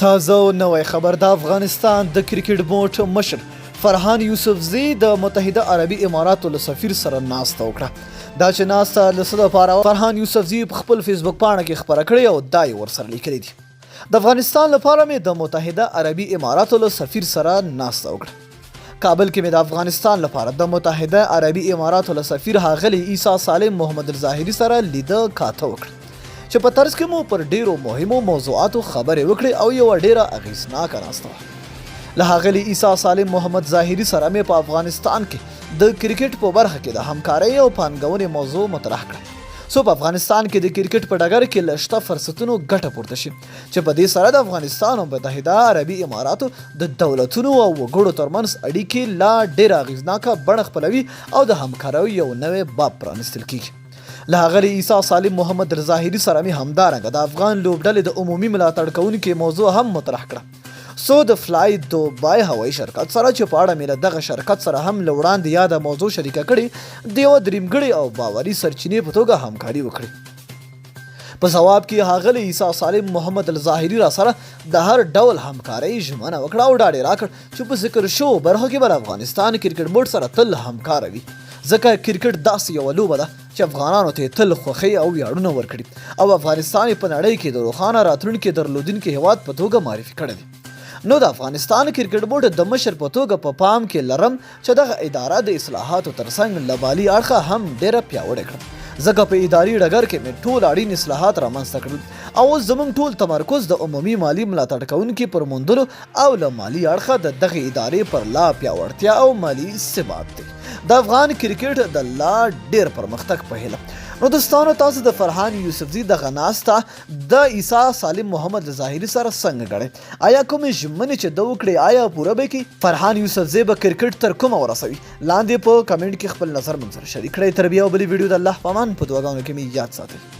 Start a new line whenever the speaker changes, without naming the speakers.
تازه نوې خبر د افغانستان د کرکټ بورډ مشر فرهان يوسفزى د متحده عربي اماراتو له سفیر سره ناسته وکړه. دا چې ناسته له څه لپاره فرهان يوسفزى په خپل فیسبوک پاڼه کې خبره کړې او دا یې ورسره لیکلي دي. د افغانستان لپاره مې د متحده عربي اماراتو له سفیر سره ناسته وکړه. کابل کې مې د افغانستان لپاره د متحده عربي اماراتو له سفیر ښاغلي عیسی سالم محمد الظاهري سره لیده کاته وکړه چې په طرز کې مو پر ډیرو مهمو موضوعاتو خبرې وکړې او یو ډیره اغیزناکه ناسته وه. له ښاغلي عیسی سالم محمد ظاهري سره مې په افغانستان کې د کرکټ په برخه کې د همکارۍ او پانګونې موضوع مطرح کړه څو په افغانستان کې د کرکټ په ډګر کې له شته فرصتونو ګټه پورته شي چې په دې سره د افغانستان او متحده عربي اماراتو د دولتونو او وګړو ترمنځ اړیکې لا ډیره اغیزناکه بڼه خپلوي او د همکارۍ یو نوی باب پرانستل کیږي. له ښاغلي عیسی سالم محمد الظاهري سره مې همدارنګه د افغان لوبډلې د عمومي ملاتړ کوونکي موضوع هم مطرح کړه څو د فلای دوبای هوایي شرکت سره چې په اړه مې له دغه شرکت سره هم له وړاندې یاده موضوع شریکه کړې د یوه درېمګړې او باوري سرچینې په توګه همکاري وکړي. په ځواب کې ښاغلي عیسی سالم محمد الظاهري را سره د هر ډول همکارۍ ژمنه وکړه او ډاډ یې راکړ چې په ذکر شوو برخو کې به د افغانستان کرکټ بورډ سره تل همکاره وي ځکه کرکټ داسې یوه لوبه ده چې افغانانو ته تل خوښۍ او ویاړونه ورکړي او افغانستان په نړۍ کې د روښانه راتلونکي درلودونکي هیواد په توګه معرفي کړی دی. نو د افغانستان کرکټ بورډ د مشر په توګه په پام کې لرم چې دغه اداره د اصلاحاتو ترڅنګ له مالي اړخه هم ډیره پیاوړې کړم ځکه په اداري ډګر کې مې ټول اړین اصلاحات رامنځته کړل او اوس زموږ ټول تمرکز د عمومي مالي ملاتړ کوونکي پر موندلو او له مالي اړخه د دغه ادارې پر لا پیاوړتیا او مالي ثبات دی. د افغان کرکټ د لا ډیر پرمختګ په هیله. نو دوستانو تاسو د فرهان يوسفزي دغه ناسته د عیسی سالم محمد الظاهري سره څنګه ګڼئ؟ آیا کومې ژمنې چې ده وکړې آیا پوره به کړي؟ فرهان يوسفزي به کرکټ تر کومه ورسوي؟ لاندې په کمنټ کې خپل نظر موږ سره شریک کړئ. تر بیا او بلې ویډیو د الله په امان په دعاګانو کې مې یاد ساتئ.